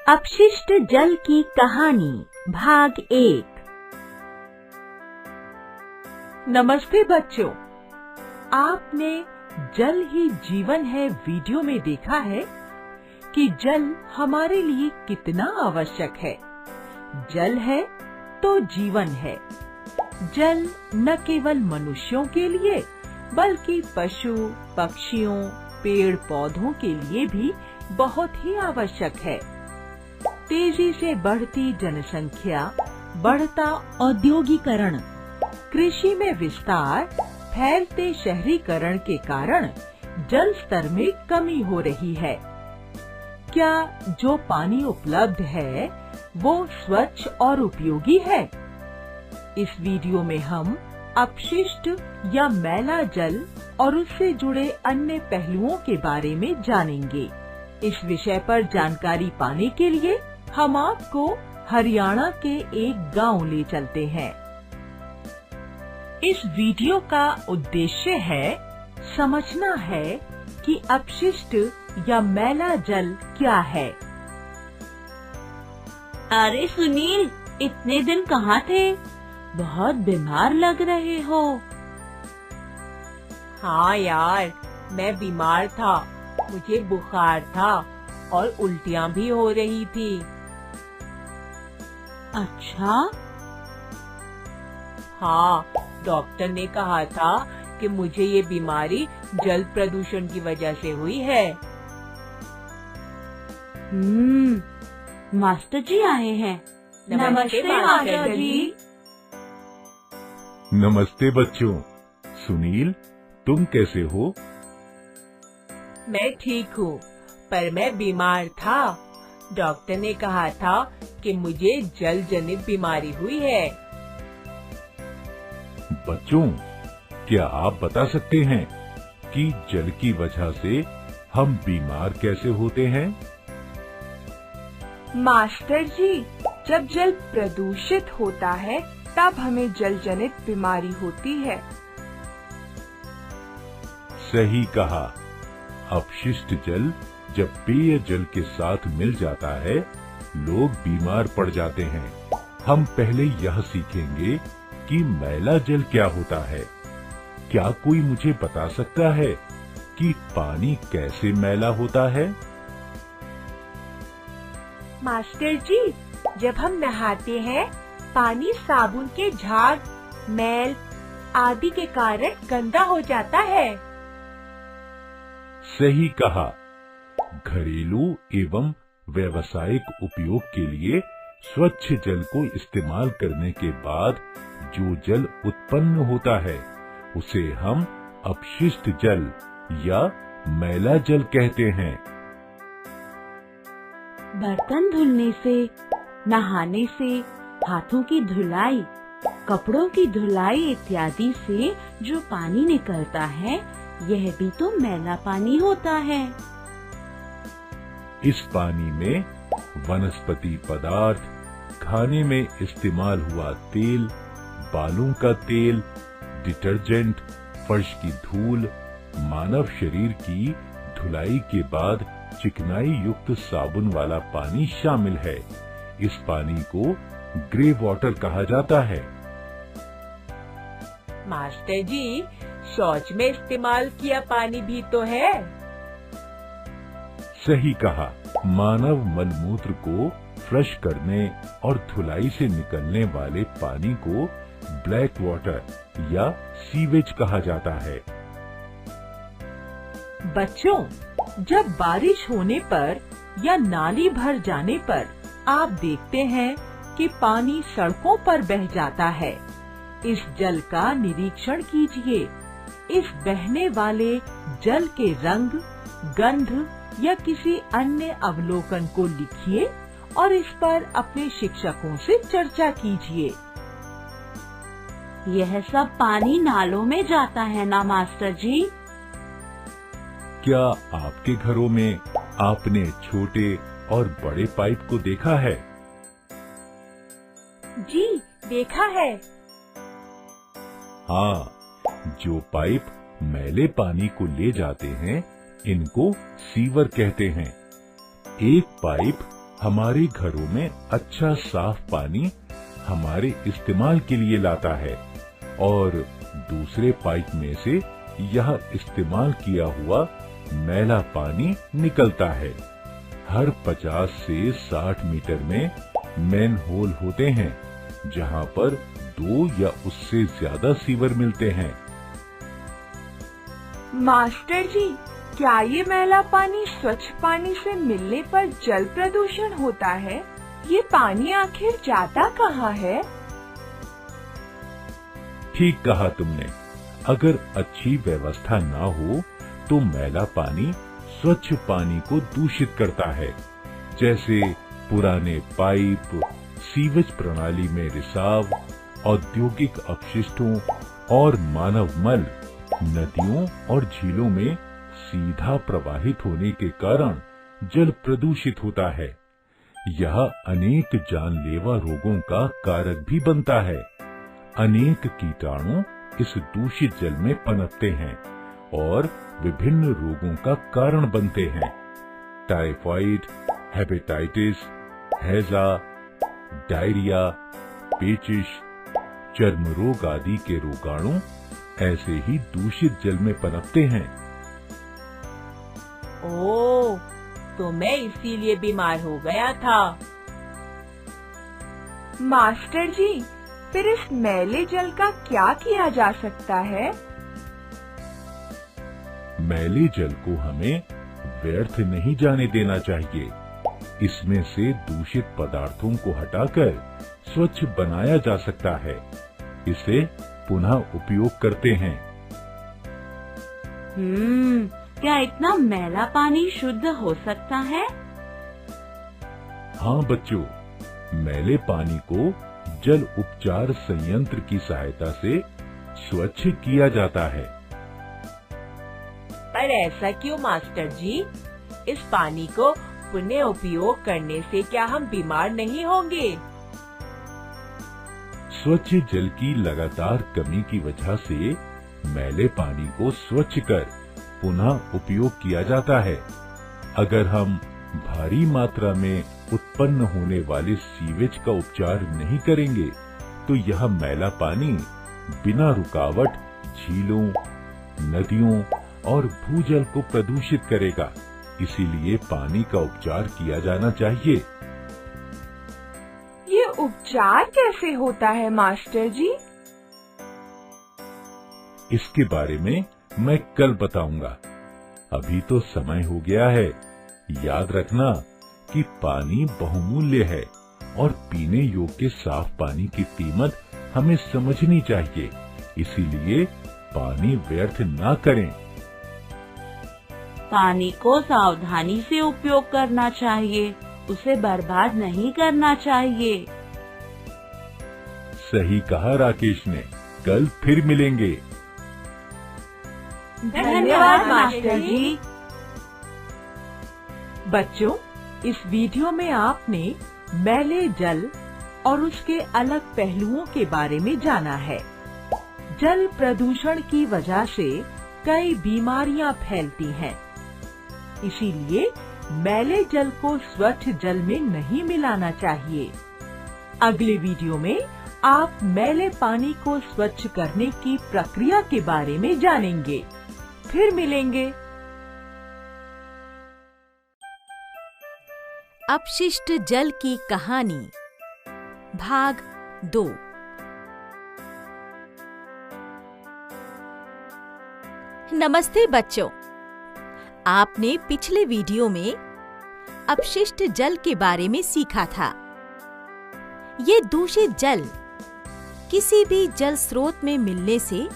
अपशिष्ट जल की कहानी भाग 1। नमस्ते बच्चों, आपने जल ही जीवन है वीडियो में देखा है कि जल हमारे लिए कितना आवश्यक है। जल है तो जीवन है। जल न केवल मनुष्यों के लिए बल्कि पशु, पक्षियों, पेड़ पौधों के लिए भी बहुत ही आवश्यक है। तेजी से बढ़ती जनसंख्या, बढ़ता औद्योगिकरण, कृषि में विस्तार, फैलते शहरीकरण के कारण जल स्तर में कमी हो रही है। क्या जो पानी उपलब्ध है वो स्वच्छ और उपयोगी है? इस वीडियो में हम अपशिष्ट या मैला जल और उससे जुड़े अन्य पहलुओं के बारे में जानेंगे। इस विषय पर जानकारी पाने के लिए हम आपको हरियाणा के एक गांव ले चलते हैं। इस वीडियो का उद्देश्य है समझना है कि अपशिष्ट या मैला जल क्या है। अरे सुनील, इतने दिन कहाँ थे? बहुत बीमार लग रहे हो। हाँ यार, मैं बीमार था। मुझे बुखार था और उल्टियाँ भी हो रही थी। अच्छा? हाँ, डॉक्टर ने कहा था कि मुझे ये बीमारी जल प्रदूषण की वजह से हुई है। मास्टर जी आए हैं। नमस्ते मास्टर जी। नमस्ते बच्चों। सुनील, तुम कैसे हो? मैं ठीक हूँ, पर मैं बीमार था। डॉक्टर ने कहा था कि मुझे जल जनित बीमारी हुई है। बच्चों, क्या आप बता सकते हैं कि जल की वजह से हम बीमार कैसे होते हैं? मास्टर जी, जब जल प्रदूषित होता है तब हमें जल जनित बीमारी होती है। सही कहा। अपशिष्ट जल जब पेय जल के साथ मिल जाता है, लोग बीमार पड़ जाते हैं। हम पहले यह सीखेंगे कि मैला जल क्या होता है। क्या कोई मुझे बता सकता है कि पानी कैसे मैला होता है? मास्टर जी, जब हम नहाते हैं, पानी साबुन के झाग, मैल आदि के कारण गंदा हो जाता है। सही कहा। घरेलू एवं व्यावसायिक उपयोग के लिए स्वच्छ जल को इस्तेमाल करने के बाद जो जल उत्पन्न होता है उसे हम अपशिष्ट जल या मैला जल कहते हैं। बर्तन धुलने से, नहाने से, हाथों की धुलाई, कपड़ों की धुलाई इत्यादि से जो पानी निकलता है, यह भी तो मैला पानी होता है। इस पानी में वनस्पति पदार्थ, खाने में इस्तेमाल हुआ तेल, बालों का तेल, डिटर्जेंट, फर्श की धूल, मानव शरीर की धुलाई के बाद चिकनाई युक्त साबुन वाला पानी शामिल है। इस पानी को ग्रे वाटर कहा जाता है। मास्टर जी, शौच में इस्तेमाल किया पानी भी तो है। सही कहा। मानव मलमूत्र को फ्लश करने और धुलाई से निकलने वाले पानी को ब्लैक वाटर या सीवेज कहा जाता है। बच्चों, जब बारिश होने पर या नाली भर जाने पर आप देखते हैं कि पानी सड़कों पर बह जाता है। इस जल का निरीक्षण कीजिए। इस बहने वाले जल के रंग, गंध या किसी अन्य अवलोकन को लिखिए और इस पर अपने शिक्षकों से चर्चा कीजिए। यह सब पानी नालों में जाता है ना मास्टर जी? क्या आपके घरों में आपने छोटे और बड़े पाइप को देखा है? जी, देखा है। हाँ, जो पाइप मैले पानी को ले जाते हैं, इनको सीवर कहते हैं। एक पाइप हमारे घरों में अच्छा साफ पानी हमारे इस्तेमाल के लिए लाता है और दूसरे पाइप में से यह इस्तेमाल किया हुआ मैला पानी निकलता है। हर 50 से 60 मीटर में मैन होल होते हैं जहां पर 2 या उससे ज्यादा सीवर मिलते हैं। मास्टर जी, क्या ये मैला पानी स्वच्छ पानी से मिलने पर जल प्रदूषण होता है? ये पानी आखिर जाता कहाँ है? ठीक कहा तुमने। अगर अच्छी व्यवस्था ना हो तो मैला पानी स्वच्छ पानी को दूषित करता है, जैसे पुराने पाइप, सीवेज प्रणाली में रिसाव, औद्योगिक अपशिष्टों और मानव मल नदियों और झीलों में सीधा प्रवाहित होने के कारण जल प्रदूषित होता है। यह अनेक जानलेवा रोगों का कारक भी बनता है। अनेक कीटाणु इस दूषित जल में पनपते हैं और विभिन्न रोगों का कारण बनते हैं। टाइफाइड, हेपेटाइटिस, हैजा, डायरिया, पेचिश, चर्म रोग आदि के रोगाणु ऐसे ही दूषित जल में पनपते हैं। ओह, तो मैं इसीलिए बीमार हो गया था। मास्टर जी, फिर इस मैले जल का क्या किया जा सकता है? मैले जल को हमें व्यर्थ नहीं जाने देना चाहिए। इसमें से दूषित पदार्थों को हटाकर स्वच्छ बनाया जा सकता है। इसे पुनः उपयोग करते हैं। क्या इतना मैला पानी शुद्ध हो सकता है? हाँ बच्चों, मैले पानी को जल उपचार संयंत्र की सहायता से स्वच्छ किया जाता है। पर ऐसा क्यों मास्टर जी? इस पानी को पुनः उपयोग करने से क्या हम बीमार नहीं होंगे? स्वच्छ जल की लगातार कमी की वजह से मैले पानी को स्वच्छ कर पुनः उपयोग किया जाता है। अगर हम भारी मात्रा में उत्पन्न होने वाले सीवेज का उपचार नहीं करेंगे तो यह मैला पानी बिना रुकावट झीलों, नदियों और भूजल को प्रदूषित करेगा। इसीलिए पानी का उपचार किया जाना चाहिए। ये उपचार कैसे होता है मास्टर जी? इसके बारे में मैं कल बताऊंगा। अभी तो समय हो गया है। याद रखना कि पानी बहुमूल्य है और पीने योग्य साफ पानी की कीमत हमें समझनी चाहिए। इसीलिए पानी व्यर्थ ना करें। पानी को सावधानी से उपयोग करना चाहिए, उसे बर्बाद नहीं करना चाहिए। सही कहा राकेश ने। कल फिर मिलेंगे। धन्यवाद मास्टर जी। बच्चों, इस वीडियो में आपने मैले जल और उसके अलग पहलुओं के बारे में जाना है। जल प्रदूषण की वजह से कई बीमारियां फैलती हैं। इसीलिए मैले जल को स्वच्छ जल में नहीं मिलाना चाहिए। अगले वीडियो में आप मैले पानी को स्वच्छ करने की प्रक्रिया के बारे में जानेंगे। फिर मिलेंगे। अपशिष्ट जल की कहानी भाग 2। नमस्ते बच्चों, आपने पिछले वीडियो में अपशिष्ट जल के बारे में सीखा था। ये दूषित जल किसी भी जल स्रोत में मिलने से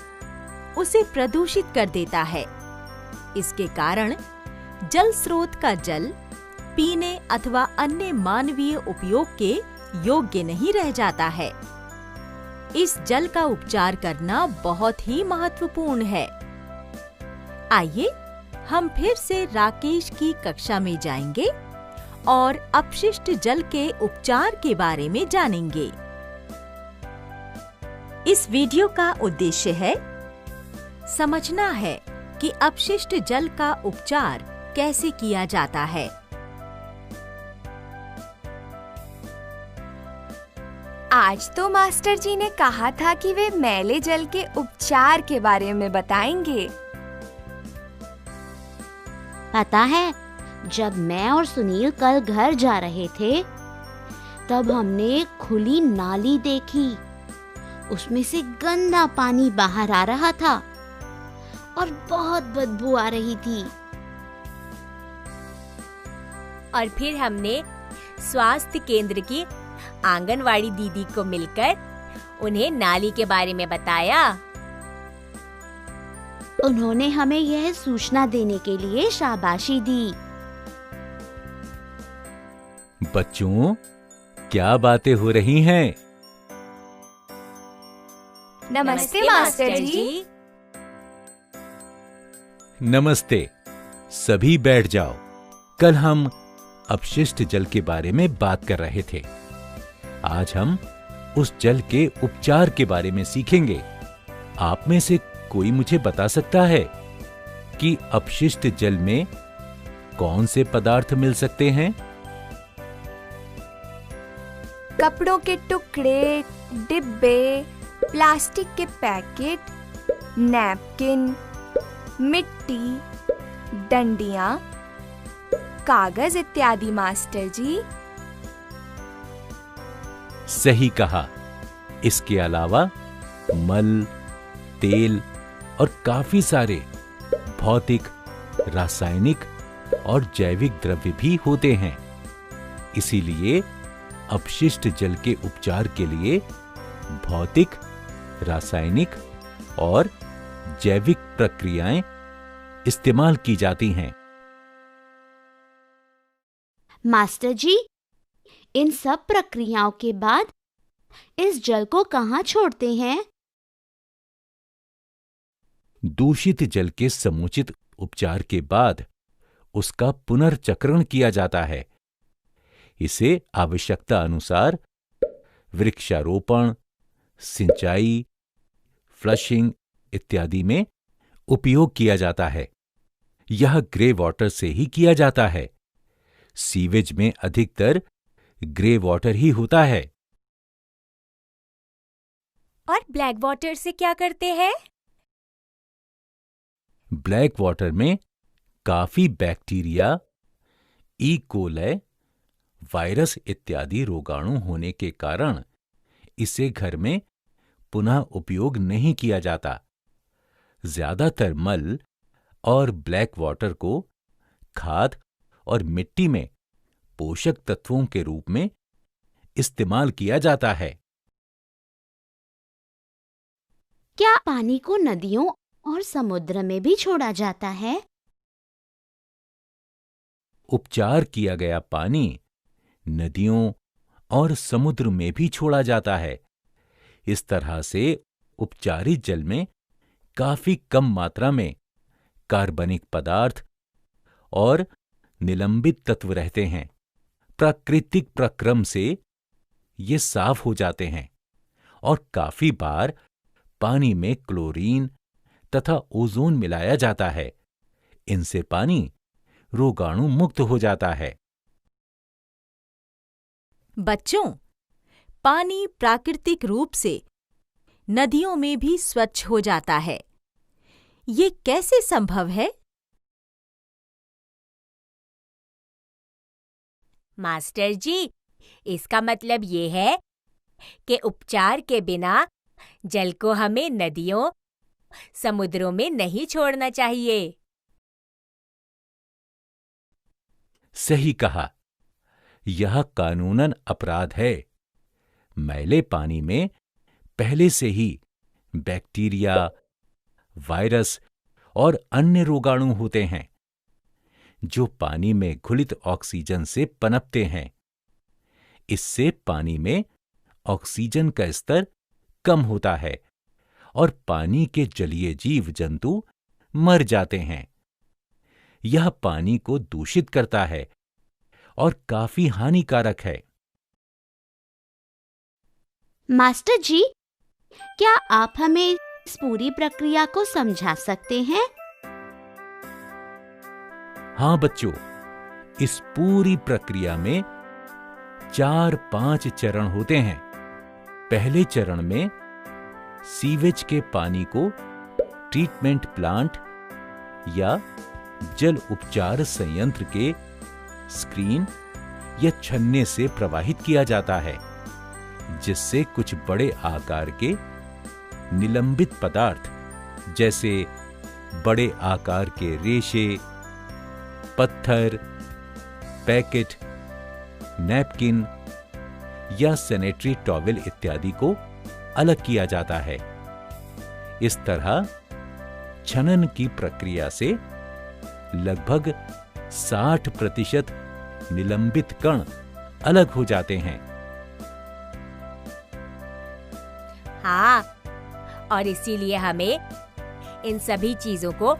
उसे प्रदूषित कर देता है। इसके कारण जल स्रोत का जल पीने अथवा अन्य मानवीय उपयोग के योग्य नहीं रह जाता है। इस जल का उपचार करना बहुत ही महत्वपूर्ण है। आइए हम फिर से राकेश की कक्षा में जाएंगे और अपशिष्ट जल के उपचार के बारे में जानेंगे। इस वीडियो का उद्देश्य है समझना है कि अपशिष्ट जल का उपचार कैसे किया जाता है। आज तो मास्टर जी ने कहा था कि वे मैले जल के उपचार के बारे में बताएंगे। पता है, जब मैं और सुनील कल घर जा रहे थे तब हमने एक खुली नाली देखी। उसमें से गंदा पानी बाहर आ रहा था और बहुत बदबू आ रही थी। और फिर हमने स्वास्थ्य केंद्र की आंगनवाड़ी दीदी को मिलकर उन्हें नाली के बारे में बताया। उन्होंने हमें यह सूचना देने के लिए शाबाशी दी। बच्चों, क्या बातें हो रही हैं? नमस्ते मास्टर जी। नमस्ते। सभी बैठ जाओ। कल हम अपशिष्ट जल के बारे में बात कर रहे थे। आज हम उस जल के उपचार के बारे में सीखेंगे। आप में से कोई मुझे बता सकता है कि अपशिष्ट जल में कौन से पदार्थ मिल सकते हैं? कपड़ों के टुकड़े, डिब्बे, प्लास्टिक के पैकेट, नैपकिन, मिट्टी, डंडियां, कागज इत्यादि मास्टर जी। सही कहा। इसके अलावा मल, तेल और काफी सारे भौतिक, रासायनिक और जैविक द्रव्य भी होते हैं। इसीलिए अपशिष्ट जल के उपचार के लिए भौतिक, रासायनिक और जैविक प्रक्रियाएं इस्तेमाल की जाती हैं। मास्टर जी, इन सब प्रक्रियाओं के बाद इस जल को कहाँ छोड़ते हैं? दूषित जल के समुचित उपचार के बाद उसका पुनर्चक्रण किया जाता है। इसे आवश्यकता अनुसार वृक्षारोपण, सिंचाई, फ्लशिंग इत्यादि में उपयोग किया जाता है। यह ग्रे वाटर से ही किया जाता है। सीवेज में अधिकतर ग्रे वाटर ही होता है। और ब्लैक वाटर से क्या करते हैं? ब्लैक वाटर में काफी बैक्टीरिया, ई कोलाई, वायरस इत्यादि रोगाणु होने के कारण इसे घर में पुनः उपयोग नहीं किया जाता। ज्यादातर मल और ब्लैक वाटर को खाद और मिट्टी में पोषक तत्वों के रूप में इस्तेमाल किया जाता है। क्या पानी को नदियों और समुद्र में भी छोड़ा जाता है? उपचार किया गया पानी नदियों और समुद्र में भी छोड़ा जाता है। इस तरह से उपचारित जल में काफी कम मात्रा में कार्बनिक पदार्थ और निलंबित तत्व रहते हैं। प्राकृतिक प्रक्रम से ये साफ हो जाते हैं और काफी बार पानी में क्लोरीन तथा ओजोन मिलाया जाता है। इनसे पानी रोगाणु मुक्त हो जाता है। बच्चों, पानी प्राकृतिक रूप से नदियों में भी स्वच्छ हो जाता है। ये कैसे संभव है? मास्टर जी, इसका मतलब ये है कि उपचार के बिना जल को हमें नदियों, समुद्रों में नहीं छोड़ना चाहिए। सही कहा। यह कानूनन अपराध है। मैले पानी में पहले से ही बैक्टीरिया, वायरस और अन्य रोगाणु होते हैं जो पानी में घुलित ऑक्सीजन से पनपते हैं। इससे पानी में ऑक्सीजन का स्तर कम होता है और पानी के जलीय जीव जंतु मर जाते हैं। यह पानी को दूषित करता है और काफी हानिकारक है। मास्टर जी, क्या आप हमें इस पूरी प्रक्रिया को समझा सकते हैं? हाँ बच्चों, इस पूरी प्रक्रिया में 4-5 चरण होते हैं। पहले चरण में सीवेज के पानी को ट्रीटमेंट प्लांट या जल उपचार संयंत्र के स्क्रीन या छन्ने से प्रवाहित किया जाता है, जिससे कुछ बड़े आकार के निलंबित पदार्थ जैसे बड़े आकार के रेशे, पत्थर, पैकेट, नैपकिन या सैनिटरी टॉवेल इत्यादि को अलग किया जाता है। इस तरह छनन की प्रक्रिया से लगभग 60% निलंबित कण अलग हो जाते हैं। हाँ, और इसीलिए हमें इन सभी चीजों को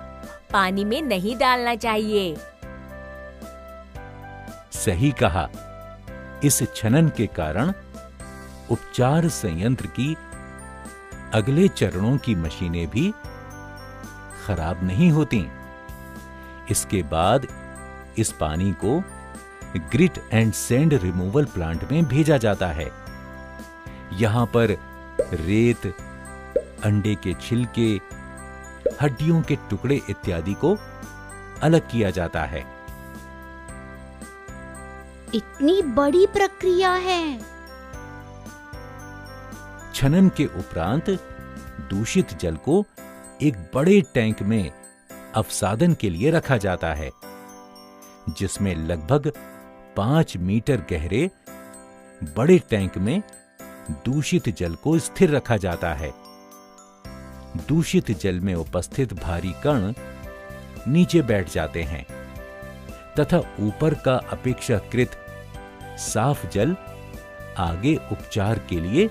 पानी में नहीं डालना चाहिए। सही कहा। इस छनन के कारण उपचार संयंत्र की अगले चरणों की मशीनें भी खराब नहीं होती। इसके बाद इस पानी को grit and sand removal plant में भेजा जाता है। यहां पर रेत, अंडे के छिलके, हड्डियों के टुकड़े इत्यादि को अलग किया जाता है। इतनी बड़ी प्रक्रिया है। छनन के उपरांत दूषित जल को एक बड़े टैंक में अवसादन के लिए रखा जाता है, जिसमें लगभग 5 मीटर गहरे बड़े टैंक में दूषित जल को स्थिर रखा जाता है। दूषित जल में उपस्थित भारी कण नीचे बैठ जाते हैं तथा ऊपर का अपेक्षाकृत साफ जल आगे उपचार के लिए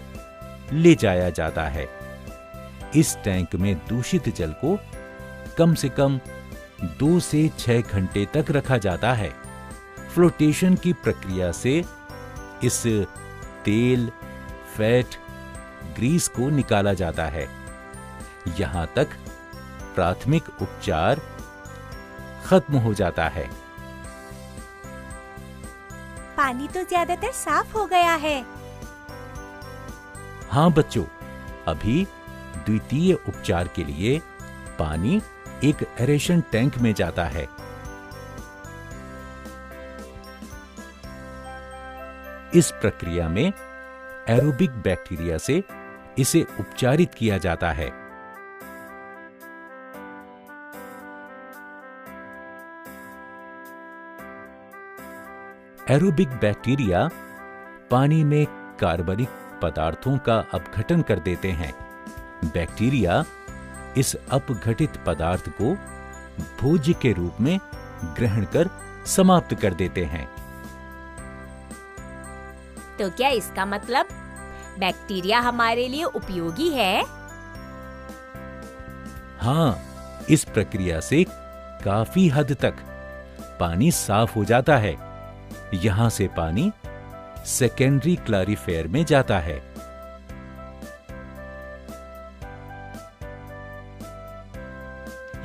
ले जाया जाता है। इस टैंक में दूषित जल को कम से कम 2 से 6 घंटे तक रखा जाता है। फ्लोटेशन की प्रक्रिया से इस तेल, फैट, ग्रीस को निकाला जाता है। यहां तक प्राथमिक उपचार खत्म हो जाता है। पानी तो ज्यादातर साफ हो गया है। हाँ बच्चों, अभी द्वितीय उपचार के लिए पानी एक एरेशन टैंक में जाता है। इस प्रक्रिया में एरोबिक बैक्टीरिया से इसे उपचारित किया जाता है। एरोबिक बैक्टीरिया पानी में कार्बनिक पदार्थों का अपघटन कर देते हैं। बैक्टीरिया इस अपघटित पदार्थ को भोज्य के रूप में ग्रहण कर समाप्त कर देते हैं। तो क्या इसका मतलब बैक्टीरिया हमारे लिए उपयोगी है? हाँ, इस प्रक्रिया से काफी हद तक पानी साफ हो जाता है। यहां से पानी सेकेंडरी क्लैरिफायर में जाता है।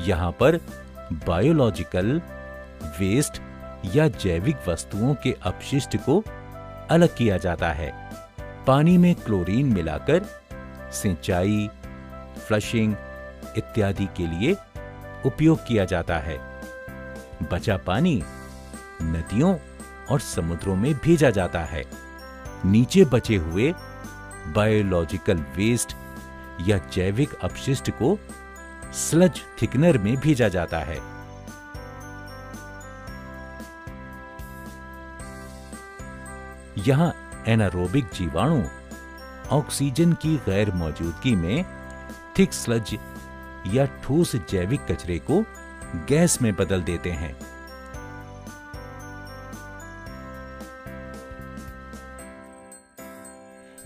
यहां पर बायोलॉजिकल वेस्ट या जैविक वस्तुओं के अपशिष्ट को अलग किया जाता है। पानी में क्लोरीन मिलाकर सिंचाई, फ्लशिंग इत्यादि के लिए उपयोग किया जाता है। बचा पानी नदियों और समुद्रों में भेजा जाता है। नीचे बचे हुए बायोलॉजिकल वेस्ट या जैविक अपशिष्ट को स्लज थिकनर में भेजा जाता है। यहां एनारोबिक जीवाणु ऑक्सीजन की गैर मौजूदगी में थिक स्लज या ठोस जैविक कचरे को गैस में बदल देते हैं।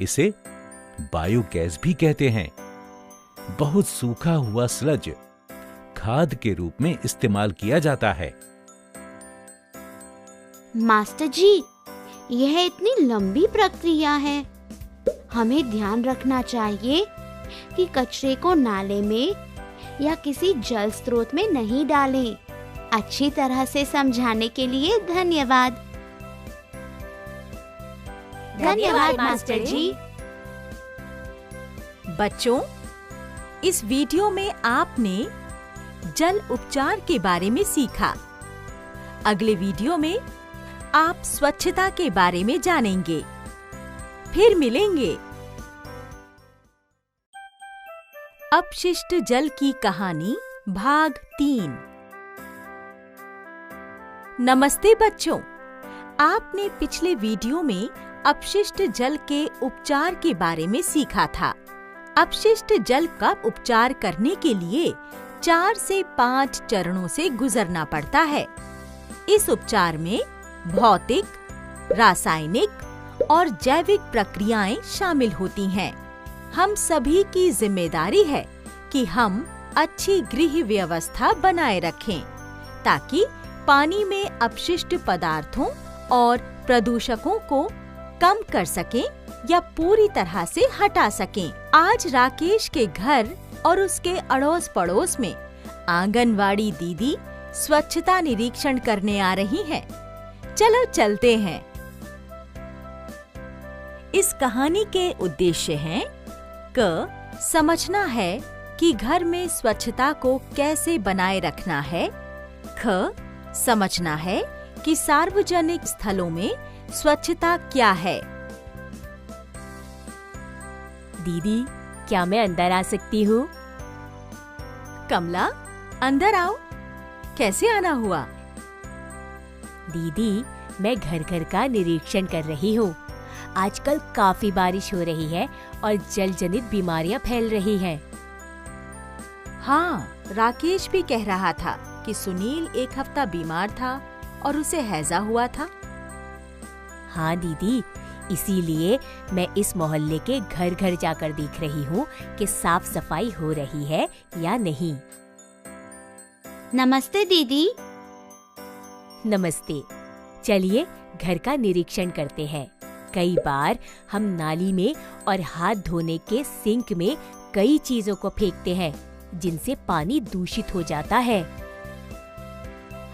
इसे बायोगैस भी कहते हैं। बहुत सूखा हुआ स्लज खाद के रूप में इस्तेमाल किया जाता है। मास्टर जी, यह इतनी लंबी प्रक्रिया है। हमें ध्यान रखना चाहिए कि कचरे को नाले में या किसी जल स्रोत में नहीं डालें। अच्छी तरह से समझाने के लिए धन्यवाद। धन्यवाद मास्टर जी। बच्चों, इस वीडियो में आपने जल उपचार के बारे में सीखा। अगले वीडियो में आप स्वच्छता के बारे में जानेंगे। फिर मिलेंगे। अपशिष्ट जल की कहानी भाग 3। नमस्ते बच्चों, आपने पिछले वीडियो में अपशिष्ट जल के उपचार के बारे में सीखा था। अपशिष्ट जल का उपचार करने के लिए 4 से 5 चरणों से गुजरना पड़ता है। इस उपचार में भौतिक, रासायनिक और जैविक प्रक्रियाएं शामिल होती हैं। हम सभी की जिम्मेदारी है कि हम अच्छी गृह व्यवस्था बनाए रखें ताकि पानी में अपशिष्ट पदार्थों और प्रदूषकों को कम कर सकें या पूरी तरह से हटा सकें। आज राकेश के घर और उसके अड़ोस पड़ोस में आंगनवाड़ी दीदी स्वच्छता निरीक्षण करने आ रही हैं। चलो चलते हैं। इस कहानी के उद्देश्य हैं: क. समझना है कि घर में स्वच्छता को कैसे बनाए रखना है। ख. समझना है कि सार्वजनिक स्थलों में स्वच्छता क्या है। दीदी, क्या मैं अंदर आ सकती हूँ? कमला, अंदर आओ। कैसे आना हुआ? दीदी, मैं घर घर का निरीक्षण कर रही हूँ। आजकल काफी बारिश हो रही है और जल जनित बीमारियाँ फैल रही हैं। हाँ, राकेश भी कह रहा था कि सुनील एक हफ्ता बीमार था और उसे हैजा हुआ था। हाँ दीदी, इसीलिए मैं इस मोहल्ले के घर घर जाकर देख रही हूँ कि साफ सफाई हो रही है या नहीं। नमस्ते दीदी। नमस्ते। चलिए घर का निरीक्षण करते हैं। कई बार हम नाली में और हाथ धोने के सिंक में कई चीजों को फेंकते हैं जिनसे पानी दूषित हो जाता है।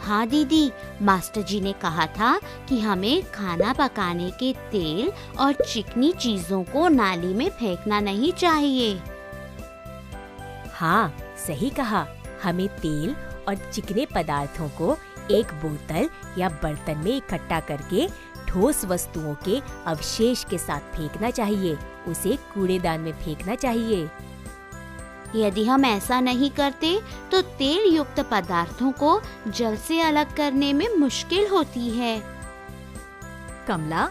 हाँ दीदी, मास्टर जी ने कहा था कि हमें खाना पकाने के तेल और चिकनी चीजों को नाली में फेंकना नहीं चाहिए। हाँ, सही कहा। हमें तेल और चिकने पदार्थों को एक बोतल या बर्तन में इकट्ठा करके ठोस वस्तुओं के अवशेष के साथ फेंकना चाहिए। उसे कूड़ेदान में फेंकना चाहिए। यदि हम ऐसा नहीं करते तो तेल युक्त पदार्थों को जल से अलग करने में मुश्किल होती है। कमला,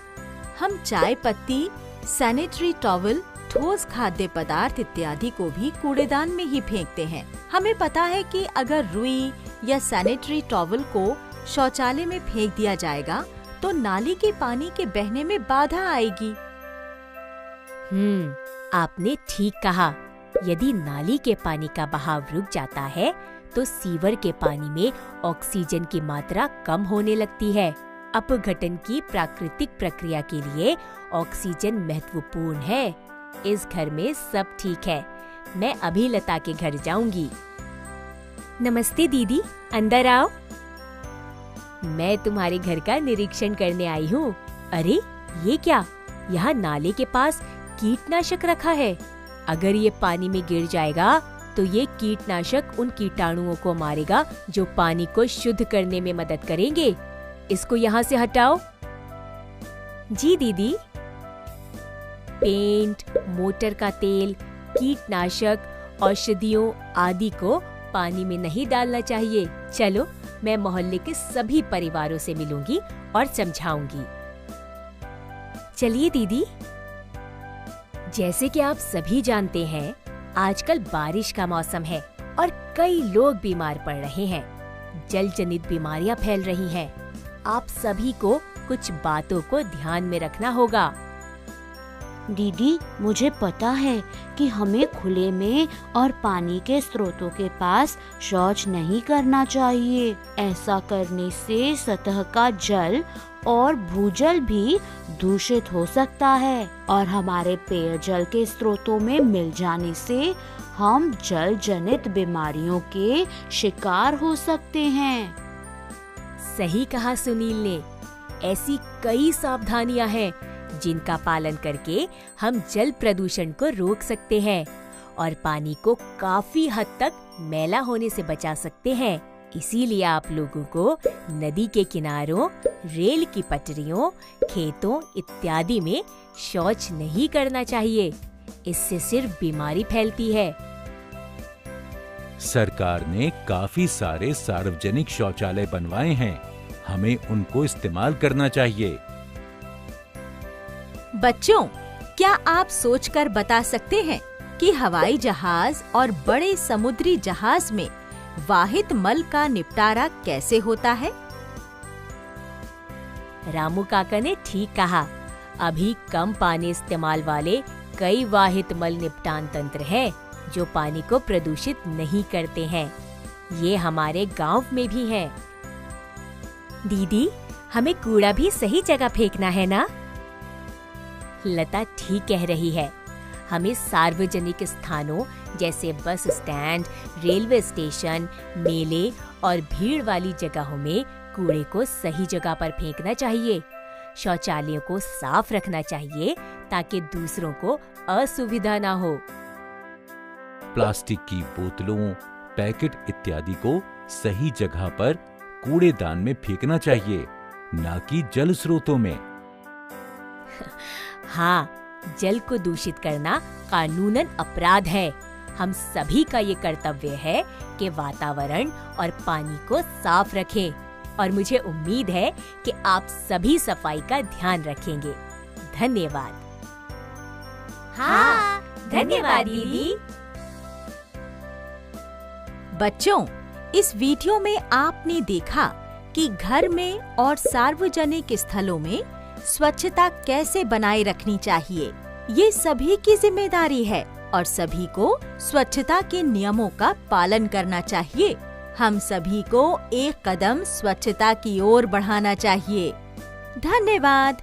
हम चाय पत्ती, सैनिटरी टॉवल, ठोस खाद्य पदार्थ इत्यादि को भी कूड़ेदान में ही फेंकते हैं। हमें पता है कि अगर रुई या सैनिटरी टॉवल को शौचालय में फेंक दिया जाएगा तो नाली के पानी के बहने में बाधा आएगी। आपने ठीक कहा। यदि नाली के पानी का बहाव रुक जाता है तो सीवर के पानी में ऑक्सीजन की मात्रा कम होने लगती है। अपघटन की प्राकृतिक प्रक्रिया के लिए ऑक्सीजन महत्वपूर्ण है। इस घर में सब ठीक है। मैं अभी लता के घर जाऊंगी। नमस्ते दीदी, अंदर आओ। मैं तुम्हारे घर का निरीक्षण करने आई हूँ। अरे, ये क्या? यहाँ नाले के पास कीटनाशक रखा है। अगर ये पानी में गिर जाएगा तो ये कीटनाशक उन कीटाणुओं को मारेगा जो पानी को शुद्ध करने में मदद करेंगे। इसको यहाँ से हटाओ। जी दीदी। पेंट, मोटर का तेल, कीटनाशक, औषधियों आदि को पानी में नहीं डालना चाहिए। चलो, मैं मोहल्ले के सभी परिवारों से मिलूंगी और समझाऊंगी। चलिए दीदी। जैसे कि आप सभी जानते हैं, आजकल बारिश का मौसम है और कई लोग बीमार पड़ रहे हैं। जल जनित बीमारियां फैल रही हैं। आप सभी को कुछ बातों को ध्यान में रखना होगा। दीदी, मुझे पता है कि हमें खुले में और पानी के स्रोतों के पास शौच नहीं करना चाहिए। ऐसा करने से सतह का जल और भूजल भी दूषित हो सकता है और हमारे पेयजल के स्रोतों में मिल जाने से हम जल जनित बीमारियों के शिकार हो सकते हैं। सही कहा सुनील ने। ऐसी कई सावधानियां हैं जिनका पालन करके हम जल प्रदूषण को रोक सकते हैं। और पानी को काफी हद तक मैला होने से बचा सकते हैं। इसीलिए आप लोगों को नदी के किनारों, रेल की पटरियों, खेतों इत्यादि में शौच नहीं करना चाहिए। इससे सिर्फ बीमारी फैलती है। सरकार ने काफी सारे सार्वजनिक शौचालय बनवाए हैं, हमें उनको इस्तेमाल करना चाहिए। बच्चों, क्या आप सोचकर बता सकते हैं कि हवाई जहाज और बड़े समुद्री जहाज में वाहित मल का निपटारा कैसे होता है? रामू काका ने ठीक कहा। अभी कम पानी इस्तेमाल वाले कई वाहित मल निपटान तंत्र हैं जो पानी को प्रदूषित नहीं करते हैं। ये हमारे गांव में भी हैं। दीदी, हमें कूड़ा भी सही जगह फेंकना है ना? लता ठीक कह रही है। हमें सार्वजनिक स्थानों जैसे बस स्टैंड, रेलवे स्टेशन, मेले और भीड़ वाली जगहों में कूड़े को सही जगह पर फेंकना चाहिए। शौचालयों को साफ रखना चाहिए ताकि दूसरों को असुविधा ना हो। प्लास्टिक की बोतलों, पैकेट इत्यादि को सही जगह पर कूड़ेदान में फेंकना चाहिए, ना कि जल स्रोतों में। हाँ, जल को दूषित करना कानूनन अपराध है। हम सभी का ये कर्तव्य है कि वातावरण और पानी को साफ रखें। और मुझे उम्मीद है कि आप सभी सफाई का ध्यान रखेंगे। धन्यवाद। हाँ, धन्यवाद दीदी। बच्चों, इस वीडियो में आपने देखा कि घर में और सार्वजनिक स्थलों में स्वच्छता कैसे बनाए रखनी चाहिए। ये सभी की जिम्मेदारी है और सभी को स्वच्छता के नियमों का पालन करना चाहिए। हम सभी को एक कदम स्वच्छता की ओर बढ़ाना चाहिए। धन्यवाद।